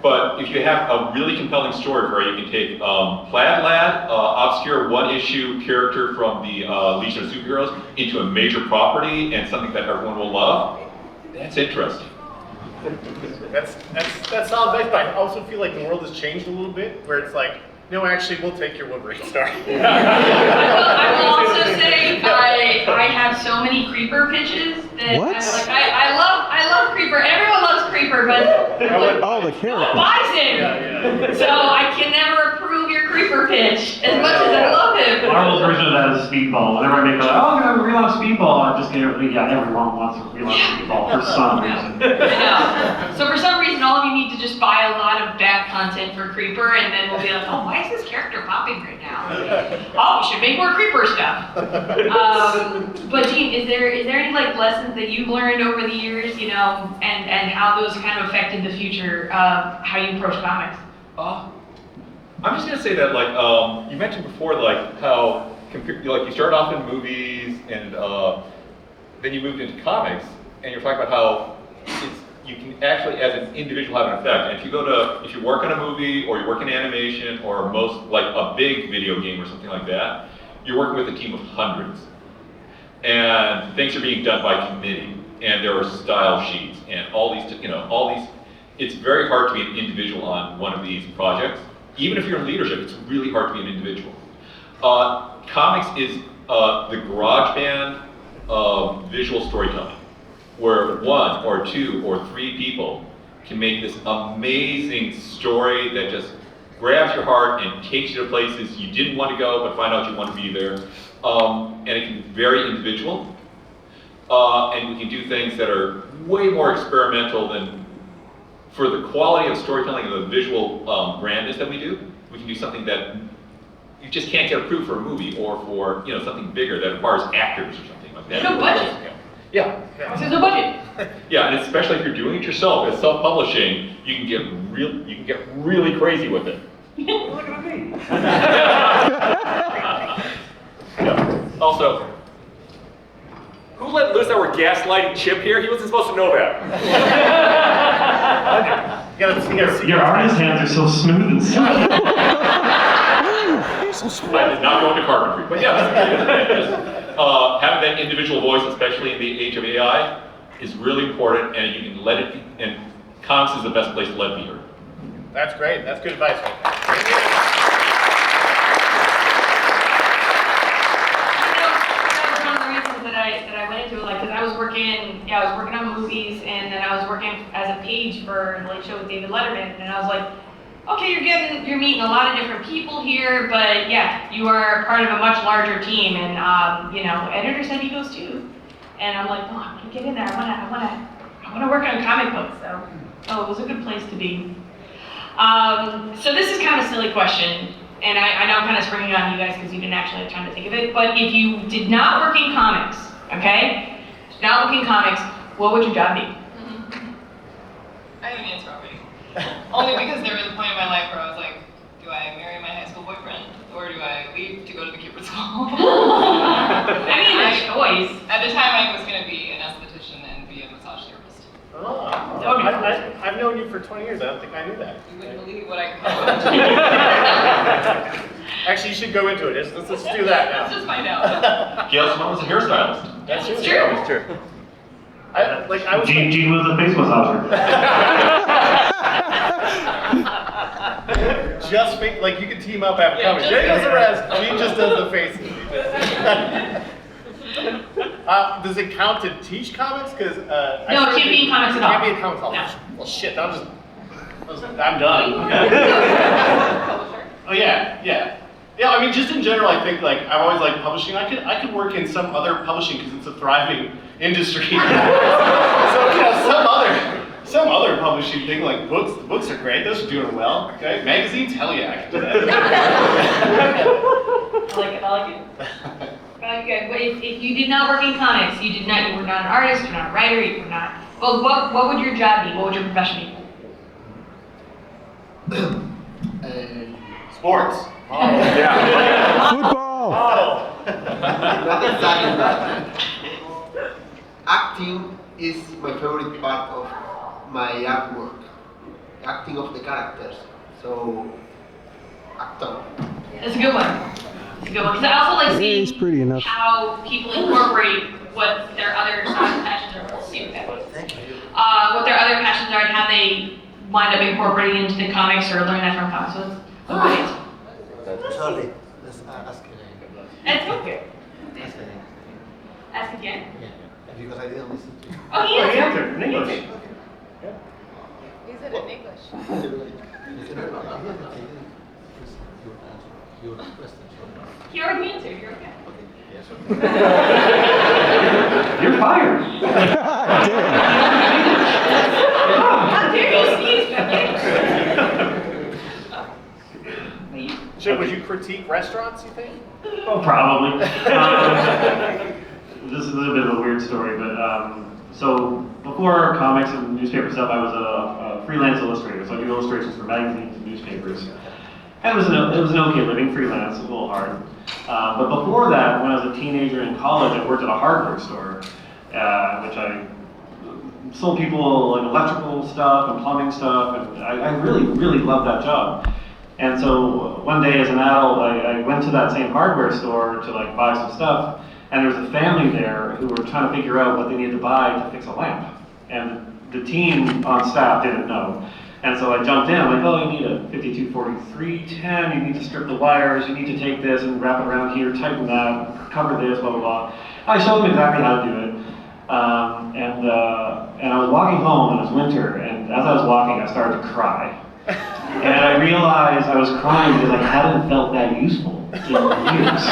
But if you have a really compelling story where you can take Plaid Lad, obscure one-issue character from the Legion of Superheroes, into a major property and something that everyone will love, that's interesting. That's solid advice, but I also feel like the world has changed a little bit, where it's like, no, actually, we'll take your Wolverine story. I will also say I have so many Creeper pitches that I love Creeper. Everyone loves Creeper, but Oh, the no one character. buys him. So I can never approve your Creeper pitch as much as I love him. Marvel's version of that is Speedball. Whenever I make I'm going to relaunch Speedball, I just get everyone wants to relaunch Speedball for some reason. I know. So for some reason, all of you need to just buy a lot of back content for Creeper, and then we'll be like, oh, why is this character popping right now? Oh, we should make more Creeper stuff. But Gene, is there any lessons that you've learned over the years, and how those kind of affected the future of how you approach comics? I'm just gonna say that, you mentioned before, how you started off in movies and then you moved into comics, and you're talking about how you can actually, as an individual, have an effect. And if you work on a movie or you work in animation or a big video game or something like that, you're working with a team of hundreds, and things are being done by committee, and there are style sheets and all these. It's very hard to be an individual on one of these projects. Even if you're in leadership, it's really hard to be an individual. Comics is the garage band of visual storytelling, where 1 or 2 or 3 people can make this amazing story that just grabs your heart and takes you to places you didn't want to go, but find out you want to be there. And it can be very individual. And we can do things that are way more experimental than, for the quality of storytelling and the visual grandness that we do, we can do something that you just can't get approved for a movie or for something bigger that requires actors or something like that. There's no budget. Yeah. There's no budget. Yeah, and especially if you're doing it yourself as self-publishing, you can get really crazy with it. Look at me. Yeah. Also, Who let loose that we're gaslighting Chip here? He wasn't supposed to know that. You gotta see Your artist hands are so smooth and silky. I did not go into carpentry, but yeah, having that individual voice, especially in the age of AI, is really important, and you can let it be, and comics is the best place to let it be heard. That's great. That's good advice. That was one of the reasons that I went into it, because I was working on movies, and then I was working as a page for The Late Show with David Letterman, and I was like, okay, you're meeting a lot of different people here, but yeah, you are part of a much larger team, and editors have egos too. And I'm like, no, I want to get in there. I want to work on comic books. So, it was a good place to be. So this is kind of a silly question, and I know I'm kind of springing on you guys because you didn't actually have time to think of it. But if you did not work in comics, okay, not work in comics, what would your job be? I have an answer already. Only because there was a point in my life where I was like, do I marry my high school boyfriend? Or do I leave to go to the Cooper School? I mean, a choice. At the time, I was going to be an esthetician and be a massage therapist. Oh, I've known you for 20 years. I don't think I knew that. You wouldn't believe what I could come up with. Actually, you should go into it. Let's do that now. Let's just find out. Gail Simone was a hairstylist. That's It's true. true. It's true. I was Gene was a face massager. just like you can team up after Yeah, comics. just- Jay does the rest. Gene just does the faces. Does it count to teach comics? Because No, it can't be in comics at all. Can't be in comics at all. No. Well, shit. I'm done. Oh yeah. Yeah, I mean, just in general, I think like I've always liked publishing. I could work in some other publishing because it's a thriving industry. So some other publishing thing like books. The books are great. Those are doing well. Okay, magazines, hell yeah, I can do that. I like it. Okay, but if you did not work in comics, you were not an artist, you're not a writer, you were not. Well, what would your job be? What would your profession be? Sports. Football. Not exactly that. Acting is my favorite part of my artwork. Acting of the characters. So, actor. That's a good one. Because I also like Yeah, he's seeing pretty enough. how people incorporate what their other passions are. What their other passions are and how they wind up incorporating into the comics or learn that from comics. So it's great. Sorry, let's ask again. That's okay. Ask again. Ask again. Yeah, because I didn't listen to you. Oh, he He answered. answered in English. Is it in English? Your question. He already answered. You're okay. You're fired. How dare you sneeze back Chip, would you critique restaurants? You think? Oh, probably. This is a little bit of a weird story, but so before comics and newspaper stuff, I was a freelance illustrator. So I do illustrations for magazines and newspapers. And it was an okay living, freelance, a little hard. But before that, when I was a teenager in college, I worked at a hardware store, which I sold people like electrical stuff and plumbing stuff, and I really, really loved that job. And so one day as an adult, I went to that same hardware store to like buy some stuff, and there was a family there who were trying to figure out what they needed to buy to fix a lamp. And the team on staff didn't know. And so I jumped in, I'm like, oh, you need a 524310, you need to strip the wires, you need to take this and wrap it around here, tighten that, cover this, blah, blah, blah. I showed them exactly how to do it. And I was walking home, and it was winter, and as I was walking, I started to cry. And I realized I was crying because I hadn't felt that useful in years.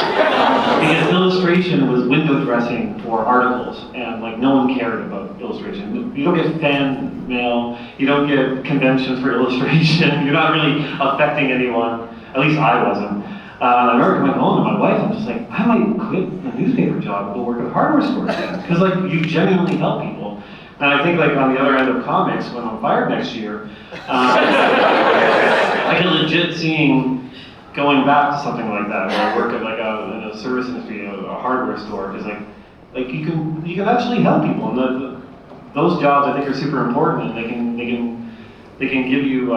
Because illustration was window dressing for articles, and like no one cared about illustration. You don't get fan mail, you don't get conventions for illustration, you're not really affecting anyone, at least I wasn't. I remember coming home to my wife, and just like, I might quit the newspaper job and go work at a hardware store again. Because like, you genuinely help people. And I think like on the other end of comics, when I'm fired next year, I can legit seeing going back to something like that, where I work at like in a service industry, a hardware store, because like you can actually help people, and those jobs I think are super important, and they can give you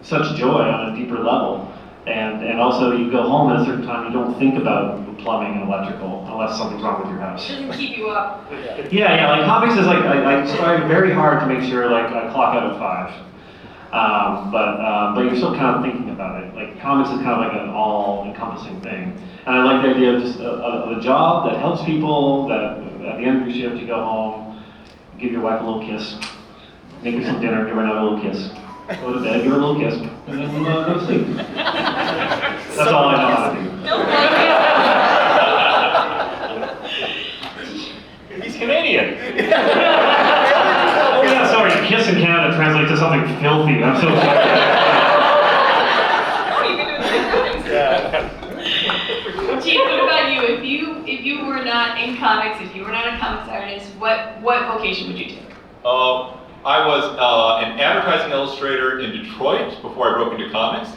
such joy on a deeper level. And also you go home at a certain time, you don't think about plumbing and electrical unless something's wrong with your house. It doesn't keep you up. Yeah, like comics is like, I strive very hard to make sure like I clock out at 5. But you're still kind of thinking about it. Like comics is kind of like an all-encompassing thing. And I like the idea of just a job that helps people, that at the end of your shift you go home, give your wife a little kiss, make her some dinner, give her another little kiss. Go to bed, give her a little kiss, and then go to sleep. That's all I know how to do. He's Canadian. Oh yeah, sorry, kiss in Canada translates to something filthy. I'm so sorry. Gene, what about you? If you were not in comics, if you were not a comics artist, what vocation would you take? I was an advertising illustrator in Detroit before I broke into comics.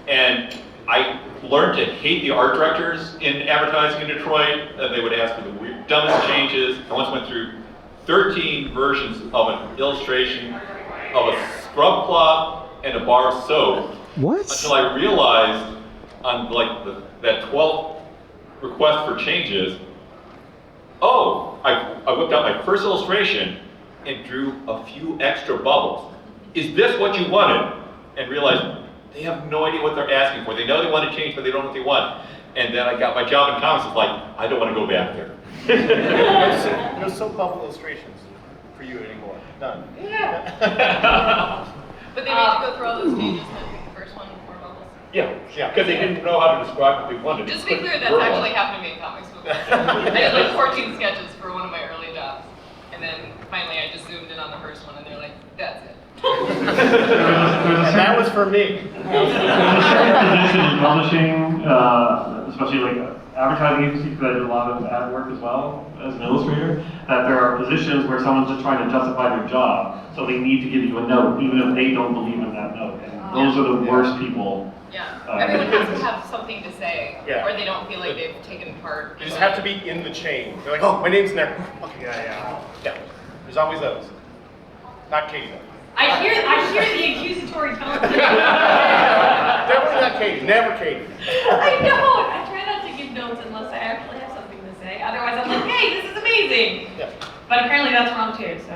And I learned to hate the art directors in advertising in Detroit. They would ask for the dumbest changes. I once went through 13 versions of an illustration of a scrub cloth and a bar of soap. What? Until I realized on like that 12th request for changes, oh, I whipped out my first illustration and drew a few extra bubbles. Is this what you wanted? And realized they have no idea what they're asking for. They know they want to change, but they don't know what they want. And then I got my job in comics. It's like, I don't want to go back there. No soap bubble illustrations for you anymore. None. Yeah. But they need to go through all those changes and then pick the first one before bubbles. Yeah, because they didn't know how to describe what they wanted. Just to be clear, that's actually happened to me in comics books. I did like 14 sketches for one of my early jobs. And then finally I just zoomed in on the first one and they're like, that's it. And that was for me. There's a certain position in publishing, especially like advertising agencies, because I did a lot of ad work as well as an illustrator, that there are positions where someone's just trying to justify their job, so they need to give you a note, even if they don't believe in that note. And those are the worst people. Yeah, everyone has to have something to say, Yeah. or they don't feel like they've taken part. You just have to be in the chain. They're like, oh, my name's in there. Okay, yeah. There's always those. Not Katie though. I hear the accusatory tone. Definitely not Katie. Never Katie. I know. I try not to give notes unless I actually have something to say. Otherwise, I'm like, hey, this is amazing. Yeah. But apparently that's wrong too. So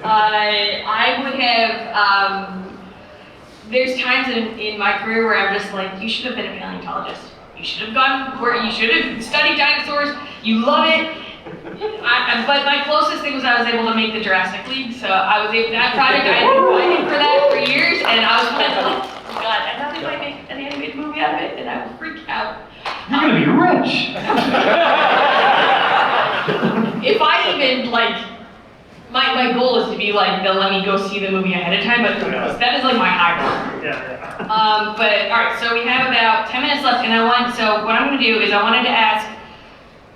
I would have. There's times in my career where I'm just like, you should have been a paleontologist. You should have gone where you should have studied dinosaurs. You love it. But my closest thing was I was able to make the Jurassic League, so I was able. That project I had been fighting for that for years, and I was like, oh my god, I thought they might make an animated movie out of it, and I would freak out. You're gonna be rich! If I even like, my goal is to be like, they'll let me go see the movie ahead of time, but that is like my high bar. Yeah. But all right, so we have about 10 minutes left, and so what I'm going to do is I wanted to ask,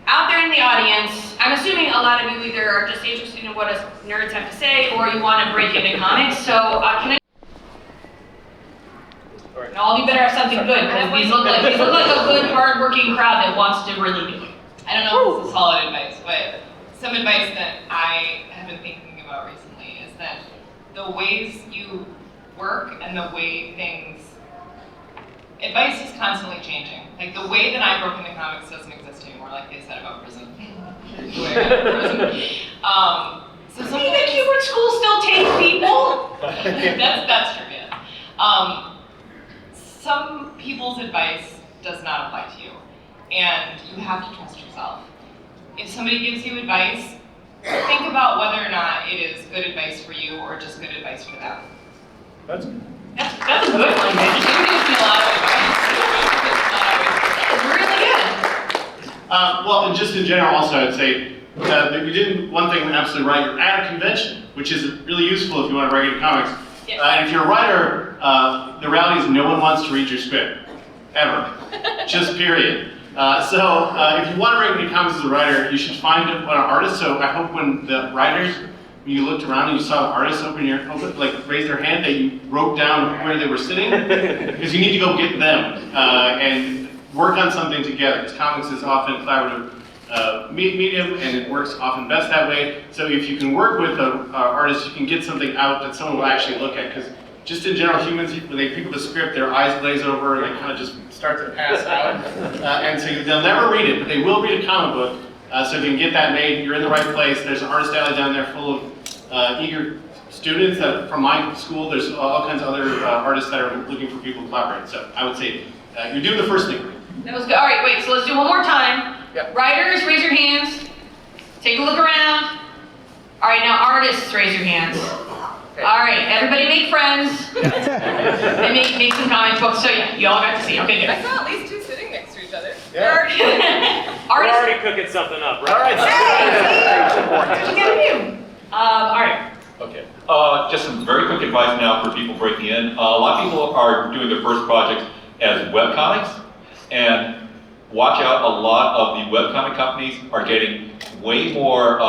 out there in the audience, I'm assuming a lot of you either are just interested in what us nerds have to say, or you want to break into comics. So can I? And all of you better have something good, because these look like a good, hard-working crowd that wants to really do it. I don't know if this is solid advice, but some advice that I have been thinking about recently is that the ways you work and the way advice is constantly changing. Like the way that I broke into comics doesn't exist anymore, like they said about prison. The way I got into prison. So Do you think Hubert School still takes people? that's true, yeah. Some people's advice does not apply to you, and you have to trust yourself. If somebody gives you advice, think about whether or not it is good advice for you or just good advice for them. That's That's a good one, man. It gives me a lot of advice. It's really good. well, and just in general, also, I'd say that you did one thing absolutely right. You're at a convention, which is really useful if you want to write into comics. Yes. And if you're a writer, the reality is no one wants to read your script, ever, just period. So if you want to write into comics as a writer, you should find an artist. So I hope when the writers, when you looked around and you saw the artists raise their hand, that you wrote down where they were sitting, because you need to go get them and work on something together. Because comics is often a collaborative medium, and it works often best that way. So if you can work with an artist, you can get something out that someone will actually look at. Because just in general, humans, when they pick up a script, their eyes glaze over and they kind of just start to pass out. And so they'll never read it, but they will read a comic book. So if you can get that made, you're in the right place. There's an artist alley down there full of eager students. From my school, there's all kinds of other artists that are looking for people to collaborate. So I would say you're doing the first thing. That was good. All right, wait, so let's do one more time. Yep. Writers, raise your hands. Take a look around. All right, now artists, raise your hands. Okay. All right, everybody make friends. And make some comic books. So yeah, you all got to see. Okay, good. I saw at least two sitting next to each other. Yeah. We're Artists. already cooking something up, right? All right. Hey, you gotta do. All right. Okay. Just some very quick advice now for people breaking in. A lot of people are doing their first projects as webcomics, and watch out, a lot of the webcomic companies are getting way more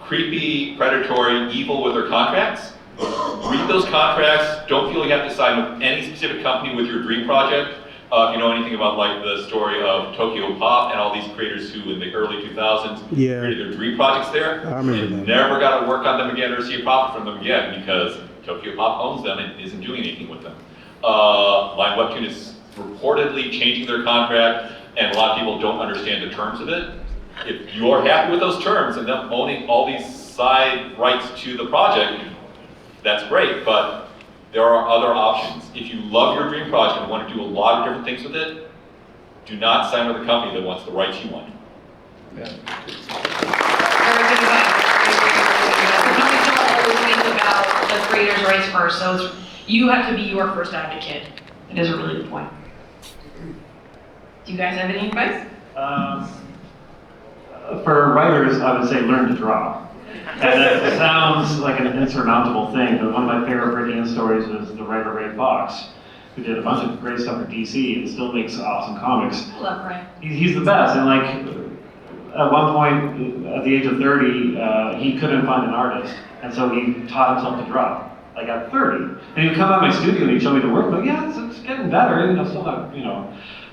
creepy, predatory, evil with their contracts. Read those contracts. Don't feel you have to sign with any specific company with your dream project. If you know anything about like the story of Tokyo Pop and all these creators who in the early 2000s created their dream projects there, I remember and that. never got to work on them again or see a profit from them again because Tokyo Pop owns them and isn't doing anything with them. Line Webtoon is reportedly changing their contract, and a lot of people don't understand the terms of it. If you are happy with those terms and them owning all these side rights to the project, that's great, but there are other options. If you love your dream project and want to do a lot of different things with it, do not sign with a company that wants the rights you want. Very good advice. Companies don't always think about the creator's rights first, so you have to be your first advocate. It is a really good point. Do you guys have any advice? For writers, I would say learn to draw. And it sounds like an insurmountable thing, but one of my favorite breaking stories was the writer Ray Fox, who did a bunch of great stuff for DC and still makes awesome comics. I love Ray. He's the best, and like at one point, at the age of 30, he couldn't find an artist, and so he taught himself to draw. Like at 30, and he'd come out of my studio and he'd show me the work. Like, yeah, it's getting better. Still not,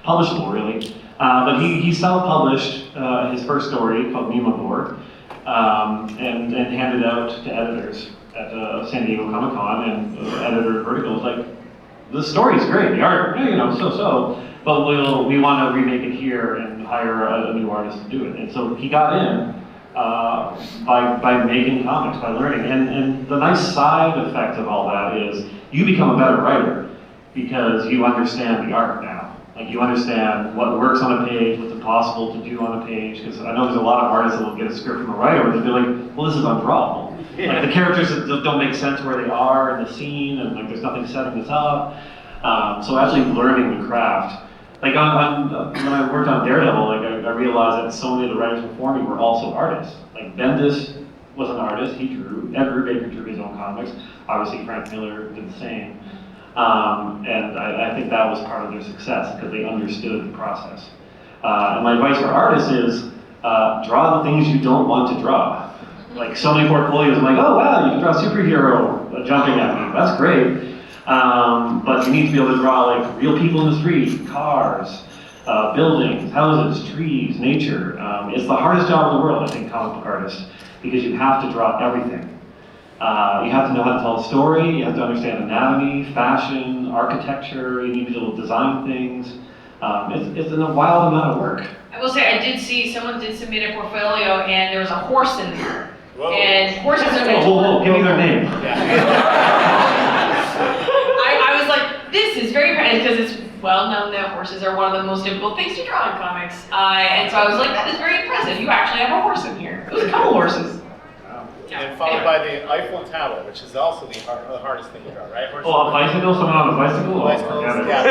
publishable really. But he self-published his first story called Mimabor, and handed out to editors at San Diego Comic-Con, and editor Vertical was like, the story's great, the art, so-so, but we want to remake it here and hire a new artist to do it. And so he got in by making comics, by learning. And the nice side effect of all that is you become a better writer because you understand the art now. Like you understand what works on a page, what's impossible to do on a page, because I know there's a lot of artists that will get a script from a writer and they'll be like, well, this is undrawable. Like the characters don't make sense where they are in the scene, and like there's nothing setting this up. So actually learning the craft. Like when I worked on Daredevil, like I realized that so many of the writers before me were also artists. Like Bendis was an artist, he drew. Edgar Baker drew his own comics. Obviously Frank Miller did the same. And I think that was part of their success because they understood the process. And my advice for artists is draw the things you don't want to draw. Like so many portfolios, I'm like, oh wow, you can draw a superhero jumping at me. That's great. But you need to be able to draw like real people in the street, cars, buildings, houses, trees, nature. It's the hardest job in the world, I think, comic book artist, because you have to draw everything. You have to know how to tell a story, you have to understand anatomy, fashion, architecture, you need to be able to design things. It's a wild amount of work. I will say, I did see someone did submit a portfolio and there was a horse in there. Whoa. And horses are whoa, give me their name. I was like, this is very because it's well known that horses are one of the most difficult things to draw in comics. And so I was like, that is very impressive. You actually have a horse in here. It was a couple horses. And followed by the Eiffel Tower, which is also the hardest thing to draw, right? Oh, a bicycle? Someone on a bicycle? Bicycles, yeah.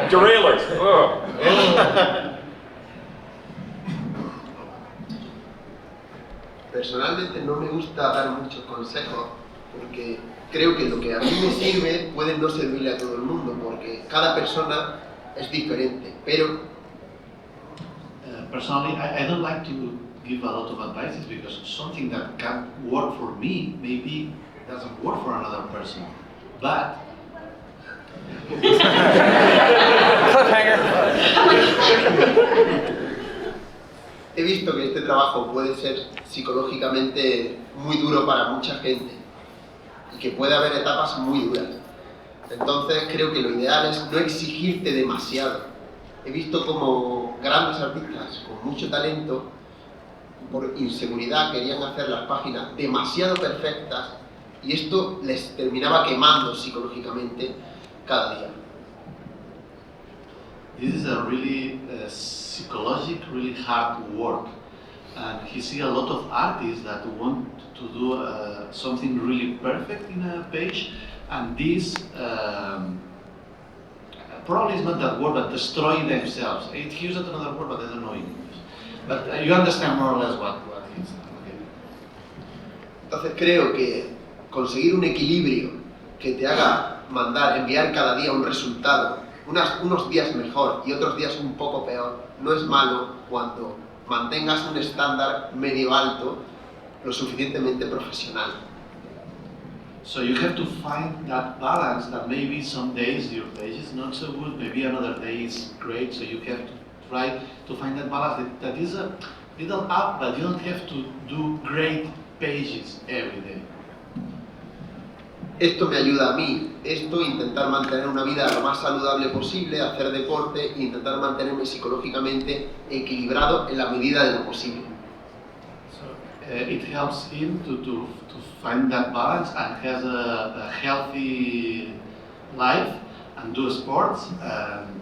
Derailers. Personalmente no me gusta dar muchos consejos porque creo que lo que a mí me sirve puede no servirle a todo el mundo porque cada persona es diferente, pero personally I don't like to give a lot of advices because something that can work for me maybe doesn't work for another person. But he visto que este trabajo puede ser psicológicamente muy duro para mucha gente y que puede haber etapas muy duras. Entonces creo que lo ideal es no exigirte demasiado. He visto como grandes artistas con mucho talento por inseguridad querían hacer las páginas demasiado perfectas y esto les terminaba quemando psicológicamente cada día. This is a really psychological, really hard work, and you see a lot of artists that want to do something really perfect in a page, and this probably is not that word, but destroying themselves. It uses another word, but I don't know English. But you understand more or less what it is. Okay. Entonces creo que conseguir un equilibrio que te haga enviar cada día un resultado, unos días mejor y otros días un poco peor, no es malo cuando mantengas un estándar medio alto, lo suficientemente profesional. So you have to find that balance that maybe some days your page is not so good, maybe another day is great, so you have to try to find that balance that is a little up, but you don't have to do great pages every day. Esto me ayuda a mí, intentar mantener una vida lo más saludable posible, hacer deporte e intentar mantenerme psicológicamente equilibrado en la medida de lo posible. So it helps him to find that balance and has a healthy life and do sports,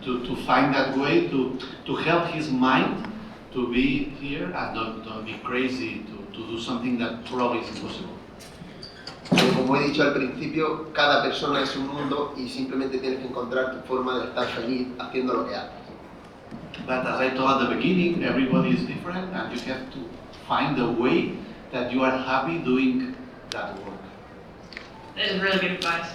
to find that way to help his mind to be here and don't be crazy to do something that probably is impossible. Como he dicho al principio, cada persona es un mundo y simplemente tienes que encontrar tu forma de estar feliz haciendo lo que haces. But as I told at the beginning, everybody is different and you have to find a way that you are happy doing that work. That is really good advice.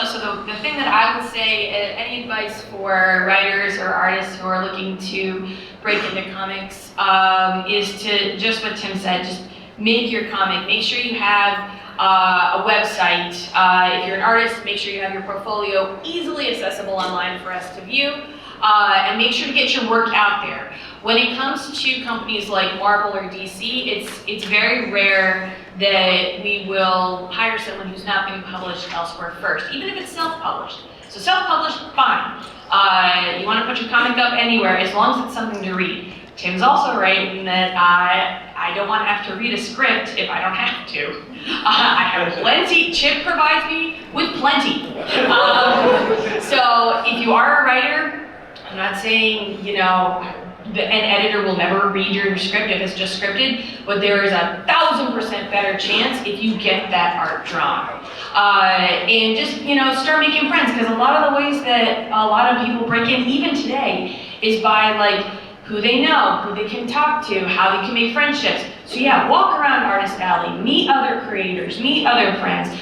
So the thing that I would say, any advice for writers or artists who are looking to break into comics is to, just what Tim said, just make your comic. Make sure you have a website. If you're an artist, make sure you have your portfolio easily accessible online for us to view. And make sure to get your work out there. When it comes to companies like Marvel or DC, it's very rare that we will hire someone who's not been published elsewhere first, even if it's self-published. So self-published, fine. You want to put your comic up anywhere, as long as it's something to read. Tim's also right in that I don't want to have to read a script if I don't have to. I have plenty, Chip provides me with plenty. So if you are a writer, I'm not saying, you know, an editor will never read your script if it's just scripted, but there is 1,000% better chance if you get that art drawn. And just, you know, start making friends, because a lot of the ways that a lot of people break in, even today, is by like who they know, who they can talk to, how they can make friendships. So yeah, walk around Artist Alley, meet other creators, meet other friends.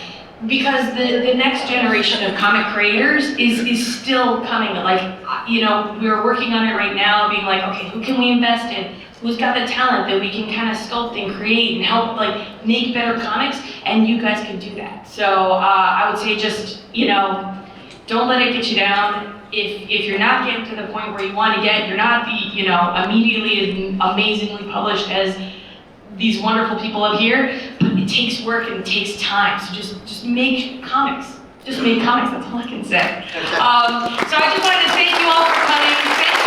Because the next generation of comic creators is still coming. Like, you know, we're working on it right now, being like, okay, who can we invest in? Who's got the talent that we can kind of sculpt and create and help like make better comics? And you guys can do that. So I would say just, you know, don't let it get you down. If you're not getting to the point where you want to get, you're not the, you know, immediately as amazingly published as these wonderful people up here, but it takes work and it takes time. So just make comics. Just make comics, that's all I can say. So I just wanted to thank you all for coming.